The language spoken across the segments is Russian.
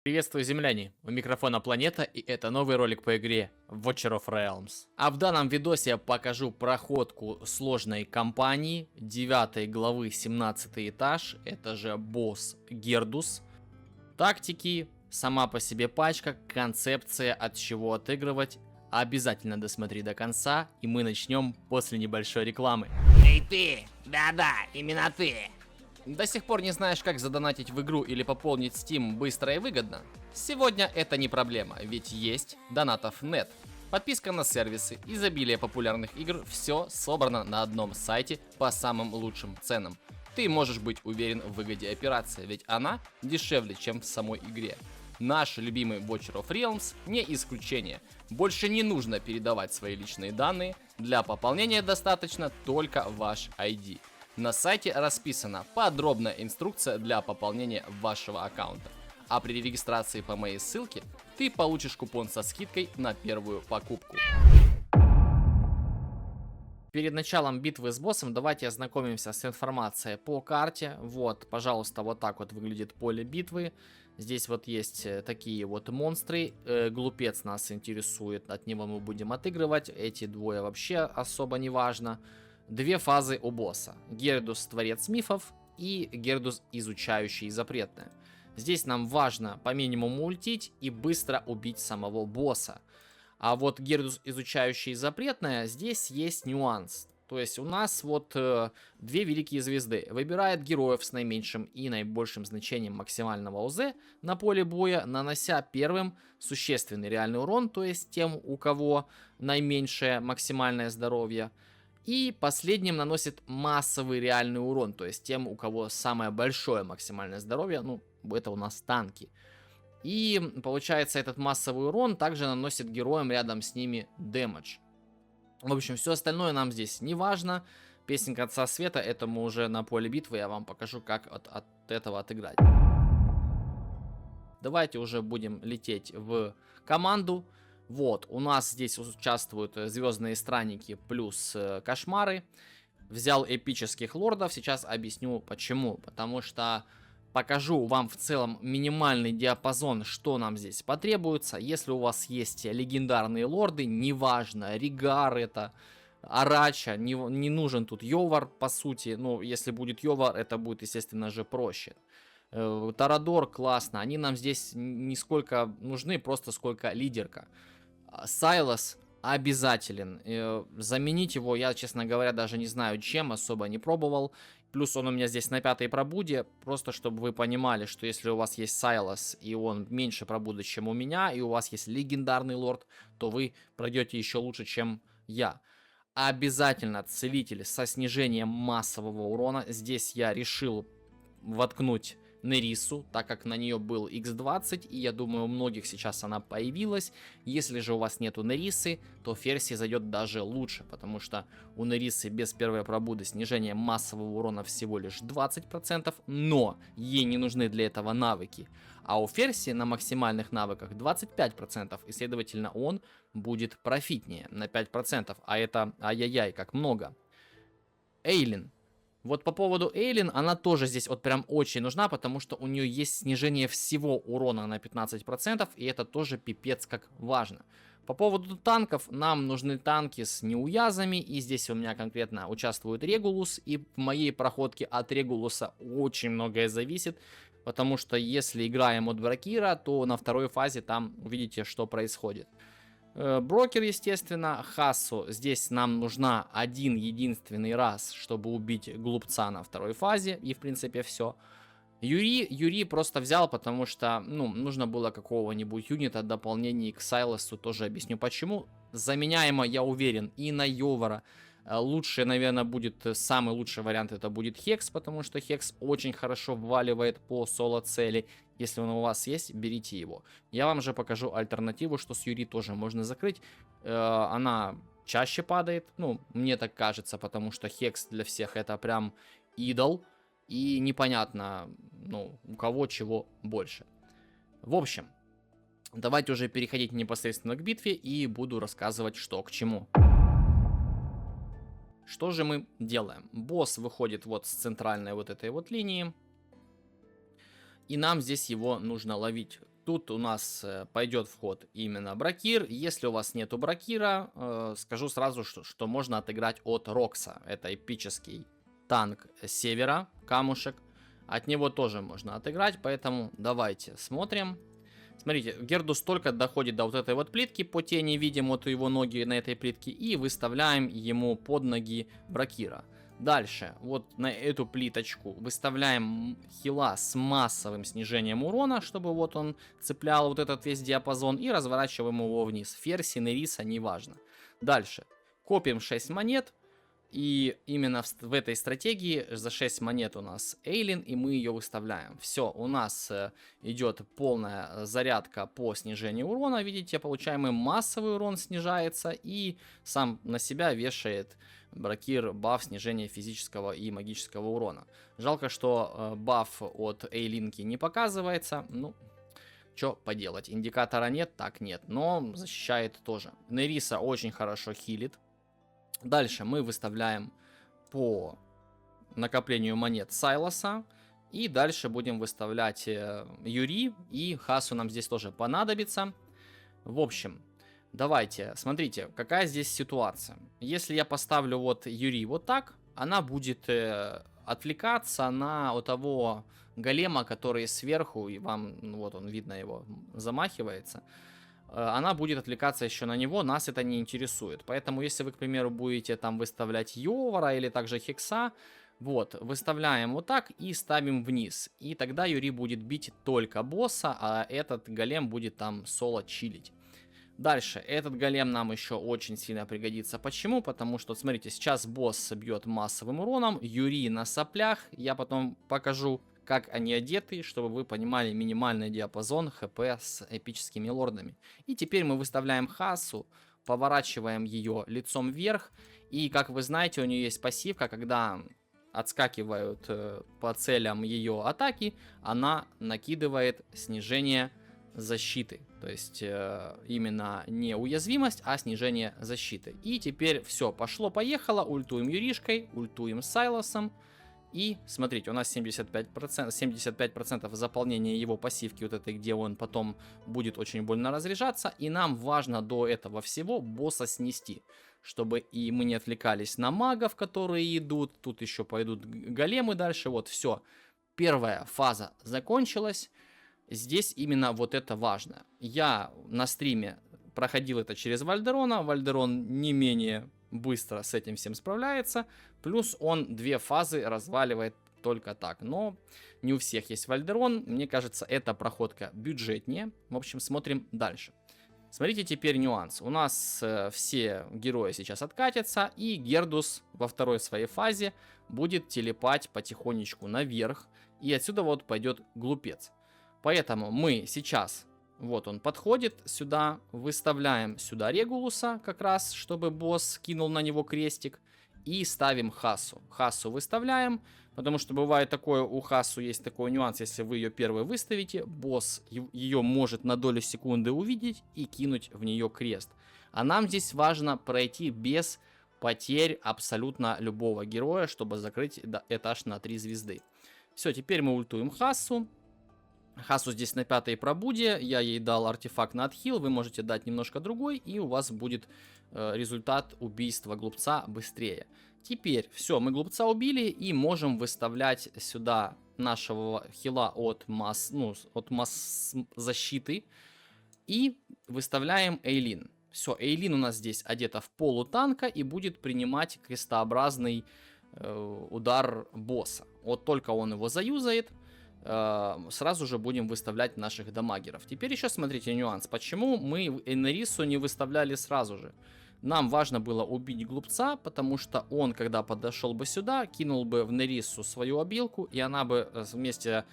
Приветствую, земляне! У микрофона Планета, и это новый ролик по игре Watcher of Realms. А в данном видосе я покажу проходку сложной кампании 9 главы 17 этаж, это же босс Гердус. Тактики, сама по себе пачка, концепция, от чего отыгрывать. Обязательно досмотри до конца, и мы начнем после небольшой рекламы. Эй ты! Да-да, именно ты! До сих пор не знаешь, как задонатить в игру или пополнить Steam быстро и выгодно? Сегодня это не проблема, ведь есть Донатов.нет. Подписка на сервисы, изобилие популярных игр, все собрано на одном сайте по самым лучшим ценам. Ты можешь быть уверен в выгоде операции, ведь она дешевле, чем в самой игре. Наш любимый Watcher of Realms не исключение. Больше не нужно передавать свои личные данные, для пополнения достаточно только ваш ID. На сайте расписана подробная инструкция для пополнения вашего аккаунта. А при регистрации по моей ссылке ты получишь купон со скидкой на первую покупку. Перед началом битвы с боссом давайте ознакомимся с информацией по карте. Вот, пожалуйста, вот так вот выглядит поле битвы. Здесь вот есть такие вот монстры. Глупец нас интересует, от него мы будем отыгрывать. Эти двое вообще особо не важно. Две фазы у босса. Гердус, творец мифов, и Гердус, изучающий запретное. Здесь нам важно по минимуму ультить и быстро убить самого босса. А вот Гердус, изучающий запретное, здесь есть нюанс. То есть у нас вот две великие звезды. Выбирает героев с наименьшим и наибольшим значением максимального ОЗ на поле боя, нанося первым существенный реальный урон, то есть тем, у кого наименьшее максимальное здоровье. И последним наносит массовый реальный урон, то есть тем, у кого самое большое максимальное здоровье, ну, это у нас танки. И получается, этот массовый урон также наносит героям рядом с ними дэмэдж. В общем, все остальное нам здесь не важно. Песенка Отца Света, это мы уже на поле битвы, я вам покажу, как от этого отыграть. Давайте уже будем лететь в команду. Вот, у нас здесь участвуют звездные странники плюс кошмары. Взял эпических лордов, сейчас объясню почему. Потому что покажу вам в целом минимальный диапазон, что нам здесь потребуется. Если у вас есть легендарные лорды, неважно, Ригар это, Арача, не нужен тут Йовар, по сути. Ну, если будет Йовар, это будет, естественно же, проще. Торадор классно, они нам здесь не сколько нужны, просто сколько лидерка. Сайлос обязателен. Заменить его я, честно говоря, даже не знаю чем, особо не пробовал. Плюс он у меня здесь на 5-й пробуде. Просто чтобы вы понимали, что если у вас есть Сайлос и он меньше пробуды, чем у меня, и у вас есть легендарный лорд, то вы пройдете еще лучше, чем я. Обязательно целитель со снижением массового урона. Здесь я решил воткнуть Нерису, так как на нее был X20, и я думаю, у многих сейчас она появилась. Если же у вас нету Нерисы, то Ферси зайдет даже лучше, потому что у Нерисы без первой пробуды снижение массового урона всего лишь 20%, но ей не нужны для этого навыки. А у Ферси на максимальных навыках 25%, и следовательно он будет профитнее на 5%, а это ай-яй-яй, как много. Эйлин. Вот по поводу Эйлин, она тоже здесь вот прям очень нужна, потому что у нее есть снижение всего урона на 15%, и это тоже пипец как важно. По поводу танков, нам нужны танки с неуязами, и здесь у меня конкретно участвует Регулус, и в моей проходке от Регулуса очень многое зависит, потому что если играем от Бракира, то на второй фазе там увидите, что происходит. Брокер, естественно, Хассу. Здесь нам нужна один единственный раз, чтобы убить глупца на второй фазе. И, в принципе, все. Юри просто взял, потому что, ну, нужно было какого-нибудь юнита дополнений к Сайлосу. Тоже объясню почему. Заменяемо, я уверен, и на Йовара. Лучше, наверное, будет, самый лучший вариант это будет Хекс, потому что Хекс очень хорошо вваливает по соло-цели. Если он у вас есть, берите его. Я вам же покажу альтернативу, что с Юри тоже можно закрыть. Она чаще падает, ну, мне так кажется, потому что Хекс для всех это прям идол. И непонятно, ну, у кого чего больше. В общем, давайте уже переходить непосредственно к битве и буду рассказывать, что к чему. Что же мы делаем? Босс выходит вот с центральной вот этой вот линии. и нам здесь его нужно ловить. Тут у нас пойдет в ход именно Бракир. Если у вас нету Бракира, скажу сразу, что можно отыграть от Рокса. Это эпический танк севера, камушек. От него тоже можно отыграть, поэтому давайте смотрим. Смотрите, Гердус только доходит до вот этой вот плитки, по тени видим вот его ноги на этой плитке, и выставляем ему под ноги Бракира. Дальше, вот на эту плиточку выставляем хила с массовым снижением урона, чтобы вот он цеплял вот этот весь диапазон, и разворачиваем его вниз. Ферси, Нериса, неважно. Дальше, копим 6 монет, и именно в этой стратегии за 6 монет у нас Эйлин, и мы ее выставляем. Все, у нас идет полная зарядка по снижению урона. Видите, получаемый массовый урон снижается, и сам на себя вешает Бракир баф снижения физического и магического урона. Жалко, что баф от Эйлинки не показывается. Ну, что поделать, индикатора нет, так нет, но защищает тоже. Нериса очень хорошо хилит. Дальше мы выставляем по накоплению монет Сайлоса. И дальше будем выставлять Юри. И Хасу нам здесь тоже понадобится. В общем, давайте, смотрите, какая здесь ситуация. Если я поставлю вот Юри вот так, она будет отвлекаться на вот того голема, который сверху, и вам, ну, вот он, видно его, замахивается. Она будет отвлекаться еще на него, нас это не интересует. Поэтому, если вы, к примеру, будете там выставлять Йовара или также Хекса, вот, выставляем вот так и ставим вниз. И тогда Юри будет бить только босса, а этот голем будет там соло чилить. Дальше, этот голем нам еще очень сильно пригодится. Почему? Потому что, смотрите, сейчас босс бьет массовым уроном, Юри на соплях, я потом покажу, как они одеты, чтобы вы понимали минимальный диапазон хп с эпическими лордами. И теперь мы выставляем Хасу, поворачиваем ее лицом вверх, и, как вы знаете, у нее есть пассивка, когда отскакивают по целям ее атаки, она накидывает снижение защиты. То есть именно не уязвимость, а снижение защиты. И теперь все, пошло-поехало, ультуем Юришкой, ультуем Сайлосом. И смотрите, у нас 75% заполнения его пассивки, вот этой, где он потом будет очень больно разряжаться. И нам важно до этого всего босса снести, чтобы и мы не отвлекались на магов, которые идут. Тут еще пойдут големы дальше. Вот, все. Первая фаза закончилась. Здесь именно вот это важно. Я на стриме проходил это через Вальдерона. Вальдерон не менее быстро с этим всем справляется. Плюс он 2 фазы разваливает только так. Но не у всех есть Вальдерон. Мне кажется, эта проходка бюджетнее. В общем, смотрим дальше. Смотрите теперь нюанс. У нас все герои сейчас откатятся. И Гердус во второй своей фазе будет телепать потихонечку наверх. И отсюда вот пойдет глупец. Поэтому мы сейчас... Вот он подходит сюда, выставляем сюда Регулуса как раз, чтобы босс кинул на него крестик. И ставим Хасу. Хасу выставляем, потому что бывает такое, у Хасу есть такой нюанс, если вы ее первой выставите, босс ее может на долю секунды увидеть и кинуть в нее крест. А нам здесь важно пройти без потерь абсолютно любого героя, чтобы закрыть этаж на 3 звезды. Все, теперь мы ультуем Хасу. Хасу здесь на 5-й пробуде, я ей дал артефакт на отхил, вы можете дать немножко другой, и у вас будет результат убийства глупца быстрее. Теперь, все, мы глупца убили, и можем выставлять сюда нашего хила от масс защиты, и выставляем Эйлин. Все, Эйлин у нас здесь одета в полутанка, и будет принимать крестообразный удар босса. Вот только он его заюзает, сразу же будем выставлять наших дамагеров. Теперь еще смотрите нюанс. Почему мы Энерису не выставляли сразу же? Нам важно было убить глупца, потому что он, когда подошел бы сюда, кинул бы в Нерису свою обилку, и она бы вместе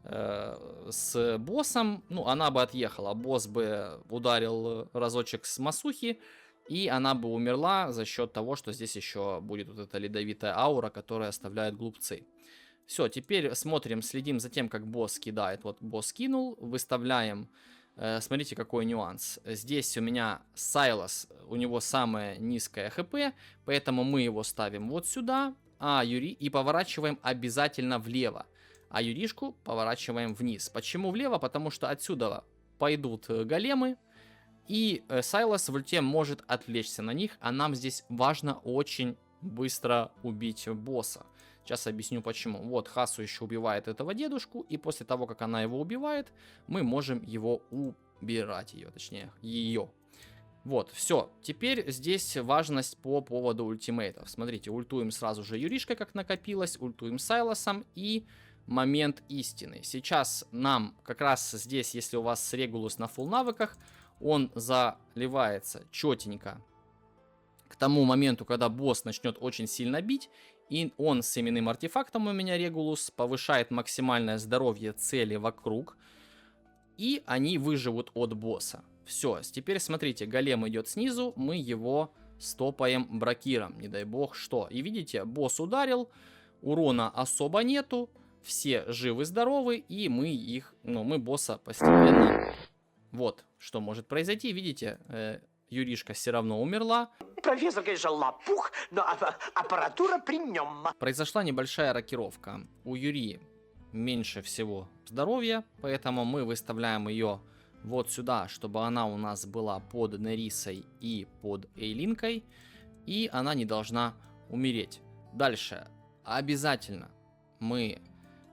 с боссом, ну, она бы отъехала. Босс бы ударил разочек с масухи, и она бы умерла за счет того, что здесь еще будет вот эта ледовитая аура, которая оставляет глупцы. Все, теперь смотрим, следим за тем, как босс кидает. Вот босс кинул, выставляем. Смотрите, какой нюанс. Здесь у меня Сайлос, у него самая низкая хп, поэтому мы его ставим вот сюда, а Юри, и поворачиваем обязательно влево. а Юришку поворачиваем вниз. Почему влево? Потому что отсюда пойдут големы, и Сайлас в ульте может отвлечься на них, а нам здесь важно очень быстро убить босса. Сейчас объясню почему. Вот, Хасу еще убивает этого дедушку, и после того, как она его убивает, мы можем его убирать, ее. Вот, все. Теперь здесь важность по поводу ультимейтов. Смотрите, ультуем сразу же Юришкой, как накопилось, ультуем Сайласом и момент истины. Сейчас нам как раз здесь, если у вас Регулус на фулл навыках, он заливается четенько к тому моменту, когда босс начнет очень сильно бить, и он с именным артефактом у меня Регулус повышает максимальное здоровье цели вокруг, и они выживут от босса. Все, теперь смотрите, голем идет снизу, мы его стопаем бракиром, не дай бог что. И видите, босс ударил, урона особо нету, все живы-здоровы, и мы босса постепенно... Вот, что может произойти, видите, Юришка все равно умерла. Профессор, конечно, лопух, но аппаратура при нем. Произошла небольшая рокировка. У Юри меньше всего здоровья, поэтому мы выставляем ее вот сюда, чтобы она у нас была под Нерисой и под Эйлинкой, и она не должна умереть. Дальше, обязательно мы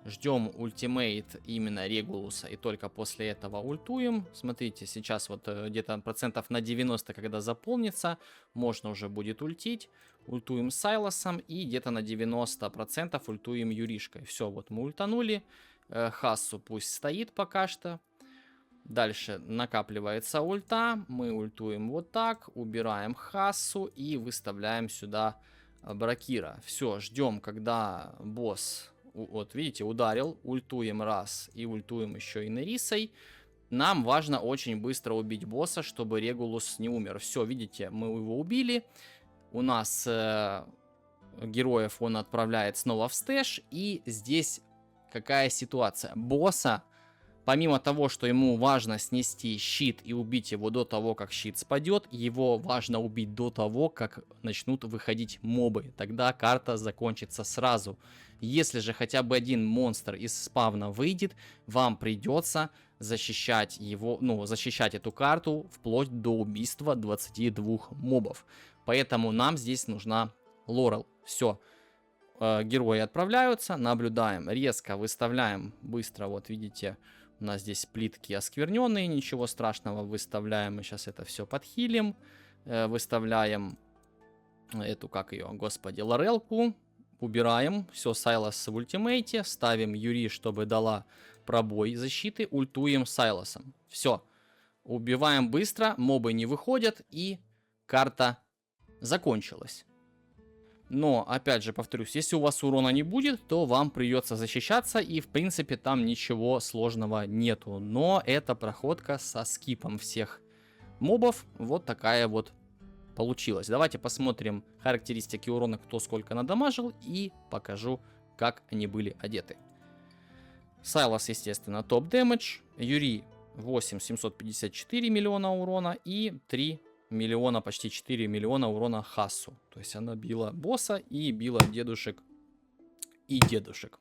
ждем ультимейт именно Регулуса, и только после этого ультуем. Смотрите, сейчас вот где-то процентов на 90, когда заполнится, можно уже будет ультить. Ультуем Сайласом и где-то на 90% ультуем Юришкой. Все, вот мы ультанули. Хассу пусть стоит пока что. Дальше накапливается ульта. Мы ультуем вот так, убираем Хассу и выставляем сюда Бракира. Все, ждем, когда босс... Вот, видите, ударил, ультуем раз и ультуем еще и Нерисой. Нам важно очень быстро убить босса, чтобы Регулус не умер. Все, видите, мы его убили. У нас героев он отправляет снова в стэш. И здесь какая ситуация? Босса, помимо того, что ему важно снести щит и убить его до того, как щит спадет, его важно убить до того, как начнут выходить мобы. Тогда карта закончится сразу. Если же хотя бы один монстр из спавна выйдет, вам придется защищать его, защищать эту карту вплоть до убийства 22 мобов. Поэтому нам здесь нужна Лорел. Все. Герои отправляются, наблюдаем, резко выставляем быстро, вот видите, у нас здесь плитки оскверненные, ничего страшного, выставляем, мы сейчас это все подхилим, выставляем эту, как ее, господи, Лорелку, убираем, все, Сайлас в ультимейте, ставим Юри, чтобы дала пробой защиты, ультуем Сайласом, все, убиваем быстро, мобы не выходят, и карта закончилась. Но, опять же, повторюсь, если у вас урона не будет, то вам придется защищаться, и, в принципе, там ничего сложного нету. Но это проходка со скипом всех мобов. Вот такая вот получилась. Давайте посмотрим характеристики урона, кто сколько надамажил, и покажу, как они были одеты. Сайлас, естественно, топ дэмэдж. Юри 8754 миллиона урона и 3 миллиона, почти 4 миллиона урона Хассу. То есть она била босса и била дедушек и дедушек.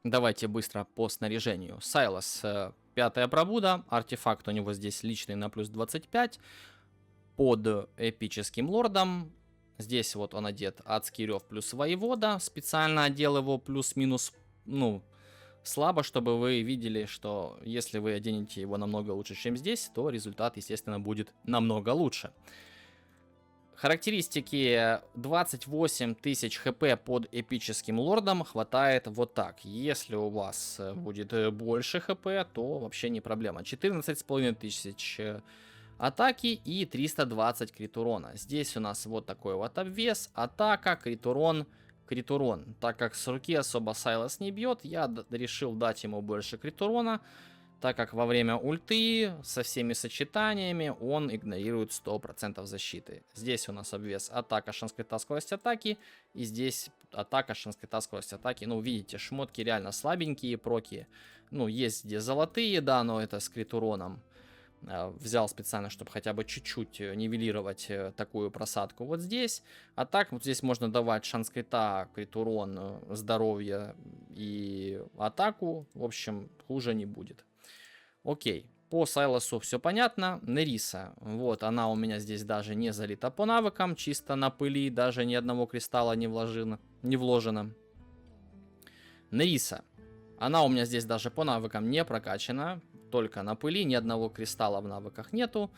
Давайте быстро по снаряжению. Сайлас, пятая пробуда. Артефакт у него здесь личный на плюс 25. Под эпическим лордом. Здесь вот он одет адский рев плюс воевода. Специально одел его плюс-минус, слабо, чтобы вы видели, что если вы оденете его намного лучше, чем здесь, то результат, естественно, будет намного лучше. Характеристики: 28 тысяч хп под эпическим лордом хватает вот так. Если у вас будет больше хп, то вообще не проблема. 14,5 тысяч атаки и 320 крит урона. Здесь у нас вот такой вот обвес, атака, крит урон. Так как с руки особо Сайлас не бьет, я решил дать ему больше крит урона, так как во время ульты со всеми сочетаниями он игнорирует 100% защиты. Здесь у нас обвес атака, шанс крита, скорость атаки, и здесь атака, шанс крита, скорость атаки. Видите, шмотки реально слабенькие, проки. Есть где золотые, да, но это с крит уроном. Взял специально, чтобы хотя бы чуть-чуть нивелировать такую просадку вот здесь. А так вот здесь можно давать шанс крита, крит урон, здоровье и атаку. В общем, хуже не будет. Окей. По Сайлосу все понятно. Нериса. Вот, она у меня здесь даже не залита по навыкам. Чисто на пыли, даже ни одного кристалла не вложено. Нериса. Она у меня здесь даже по навыкам не прокачана. Только на пыли, ни одного кристалла в навыках нету.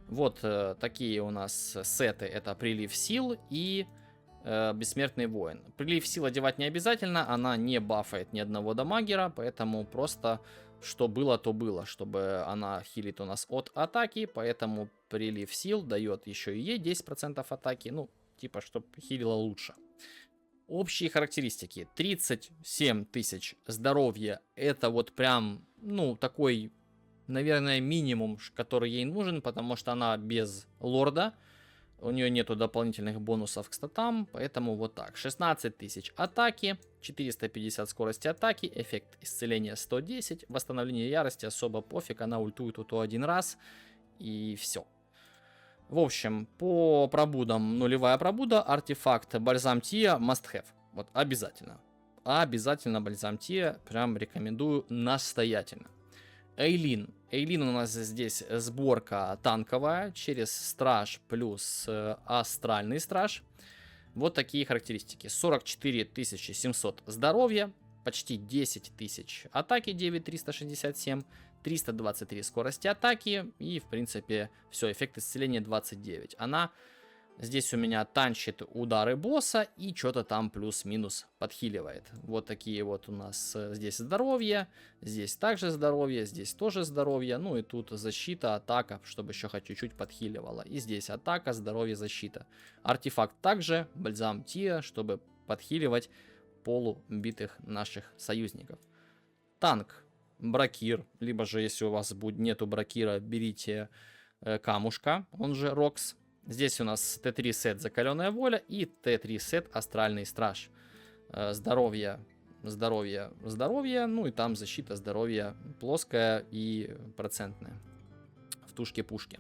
Вот такие у нас сеты. Это прилив сил и бессмертный воин. Прилив сил одевать не обязательно. Она не бафает ни одного дамагера. Поэтому просто что было, то было. Чтобы она хилит у нас от атаки. Поэтому прилив сил дает еще и ей 10% атаки. Ну, типа, чтобы хилила лучше. Общие характеристики. 37 тысяч здоровья. Это вот прям, ну, такой, наверное, минимум, который ей нужен, потому что она без лорда. У нее нету дополнительных бонусов к статам, поэтому вот так. 16 тысяч атаки, 450 скорости атаки, эффект исцеления 110, восстановление ярости особо пофиг, она ультует то один раз и все. В общем, по пробудам нулевая пробуда, артефакт Бальзам Тия must have. Вот обязательно. Обязательно Бальзам Тия, прям рекомендую настоятельно. Эйлин. Эйлин у нас здесь сборка танковая через страж плюс астральный страж. Вот такие характеристики. 44 700 здоровья, почти 10 тысяч атаки, 9367, 323 скорости атаки и, в принципе, все, эффект исцеления 29. Она здесь у меня танчит удары босса и что-то там плюс-минус подхиливает. Вот такие вот у нас здесь здоровье, здесь также здоровье, здесь тоже здоровье. Ну и тут защита, атака, чтобы еще хоть чуть-чуть подхиливала. И здесь атака, здоровье, защита. Артефакт также, бальзам Тия, чтобы подхиливать полубитых наших союзников. Танк. Бракир, либо же, если у вас нету бракира, берите камушка, он же Рокс. Здесь у нас Т3 сет Закаленная воля и Т3 сет Астральный страж. Здоровье, здоровье, здоровье, ну и там защита здоровья плоская и процентная в тушке-пушке.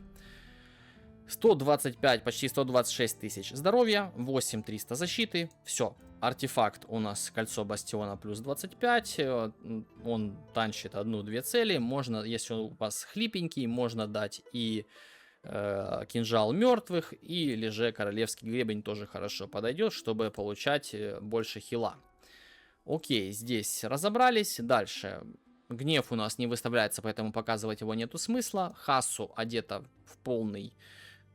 125, почти 126 тысяч здоровья, 8300 защиты, все. Артефакт у нас кольцо бастиона плюс 25, он танчит одну-две цели, можно, если он у вас хлипенький, можно дать и кинжал мертвых, или же королевский гребень тоже хорошо подойдет, чтобы получать больше хила. Окей, здесь разобрались, дальше. Гнев у нас не выставляется, поэтому показывать его нету смысла. Хасу одета в полный,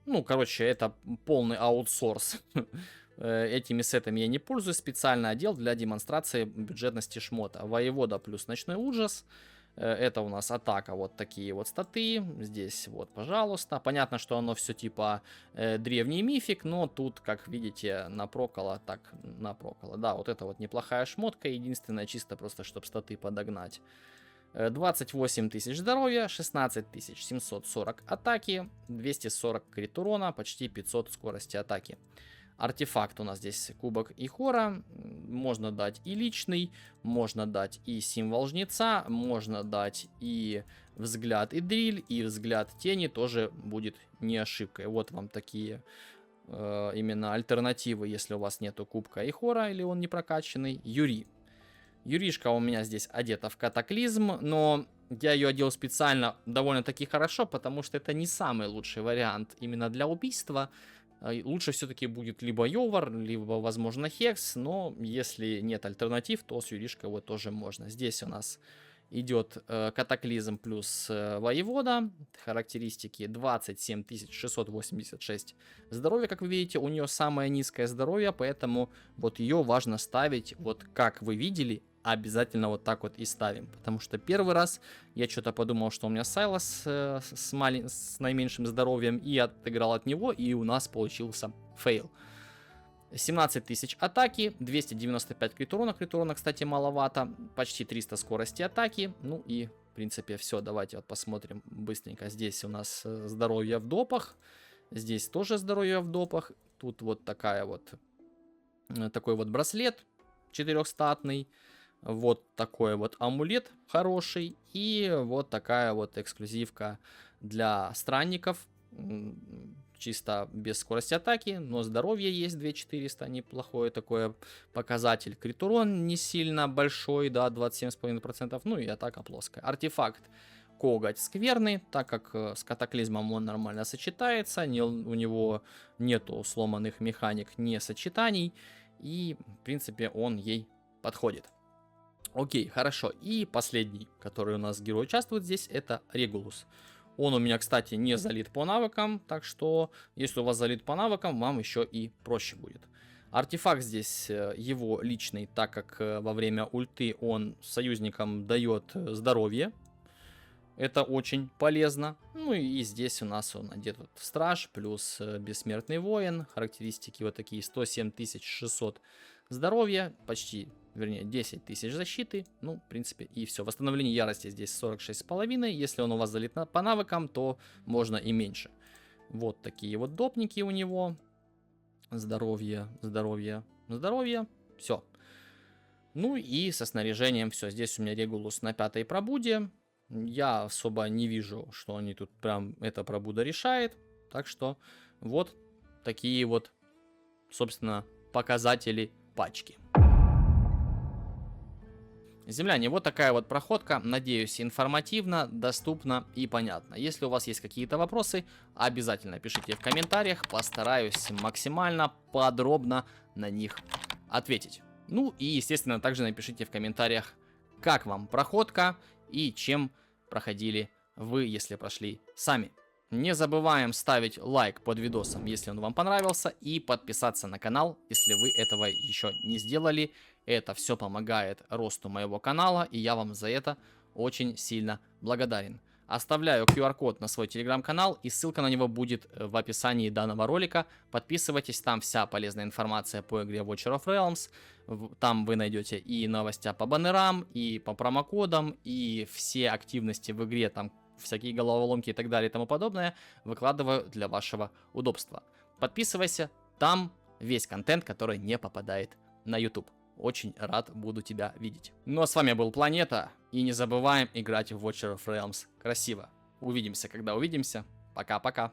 ну, короче, это полный аутсорс. Этими сетами я не пользуюсь, специально одел для демонстрации бюджетности шмота. Воевода плюс ночной ужас. Это у нас атака, вот такие вот статы. Здесь вот, пожалуйста. Понятно, что оно все типа древний мифик, но тут, как видите, напрокало, так напрокало. Да, вот это вот неплохая шмотка, единственное, чисто просто, чтобы статы подогнать. 28 тысяч здоровья, 16 740 атаки, 240 крит урона, почти 500 скорости атаки. Артефакт у нас здесь кубок Ихора. Можно дать и личный, можно дать и символ жнеца, можно дать и взгляд и дриль, и взгляд тени тоже будет не ошибкой. Вот вам такие именно альтернативы, если у вас нету кубка Ихора или он не прокачанный. Юри. Юришка у меня здесь одета в катаклизм, но я ее одел специально довольно-таки хорошо, потому что это не самый лучший вариант именно для убийства. Лучше все-таки будет либо Йовар, либо, возможно, Хекс, но если нет альтернатив, то с Юришкой вот тоже можно. Здесь у нас идет катаклизм плюс воевода, характеристики 27 686 здоровья, как вы видите, у нее самое низкое здоровье, поэтому вот ее важно ставить, вот как вы видели, обязательно вот так вот и ставим, потому что первый раз я что-то подумал, что у меня Сайлос с наименьшим здоровьем, и отыграл от него, и у нас получился фейл. 17 тысяч атаки, 295 крит урона, кстати, маловато, почти 300 скорости атаки, ну и, в принципе, все, давайте вот посмотрим быстренько. Здесь у нас здоровье в допах, здесь тоже здоровье в допах, тут вот такой вот браслет 400-статный, вот такой вот амулет хороший, и вот такая вот эксклюзивка для странников. Чисто без скорости атаки, но здоровье есть 2400, неплохой такой показатель. Крит урон не сильно большой, да, 27,5%, ну и атака плоская. Артефакт коготь скверный, так как с катаклизмом он нормально сочетается, у него нету сломанных механик, не сочетаний, и в принципе он ей подходит. Окей, хорошо. И последний, который у нас герой участвует здесь, это Регулус. Он у меня, кстати, не залит по навыкам, так что, если у вас залит по навыкам, вам еще и проще будет. Артефакт здесь его личный, так как во время ульты он союзникам дает здоровье. Это очень полезно. Ну и здесь у нас он одет вот в страж, плюс бессмертный воин. Характеристики вот такие: 107 600 здоровья, почти, вернее, 10 тысяч защиты. Ну, в принципе, и все. Восстановление ярости здесь 46,5. Если он у вас залит по навыкам, то можно и меньше. Вот такие вот допники у него. Здоровье, здоровье, здоровье. Все. Ну и со снаряжением все. Здесь у меня Регулус на 5-й пробуде. Я особо не вижу, что они тут прям эта пробуда решает. Так что вот такие вот, собственно, показатели пачки. Земляне, вот такая вот проходка. Надеюсь, информативно, доступно и понятно. Если у вас есть какие-то вопросы, обязательно пишите в комментариях. Постараюсь максимально подробно на них ответить. Ну и, естественно, также напишите в комментариях, как вам проходка и чем проходили вы, если прошли сами. Не забываем ставить лайк под видосом, если он вам понравился, и подписаться на канал, если вы этого еще не сделали. Это все помогает росту моего канала, и я вам за это очень сильно благодарен. Оставляю QR-код на свой телеграм-канал, и ссылка на него будет в описании данного ролика. Подписывайтесь, там вся полезная информация по игре Watcher of Realms. Там вы найдете и новости по баннерам, и по промокодам, и все активности в игре, там всякие головоломки и так далее и тому подобное, выкладываю для вашего удобства. Подписывайся, там весь контент, который не попадает на YouTube. Очень рад буду тебя видеть. Ну а с вами был Планета, и не забываем играть в Watcher of Realms красиво. Увидимся, когда увидимся. Пока-пока.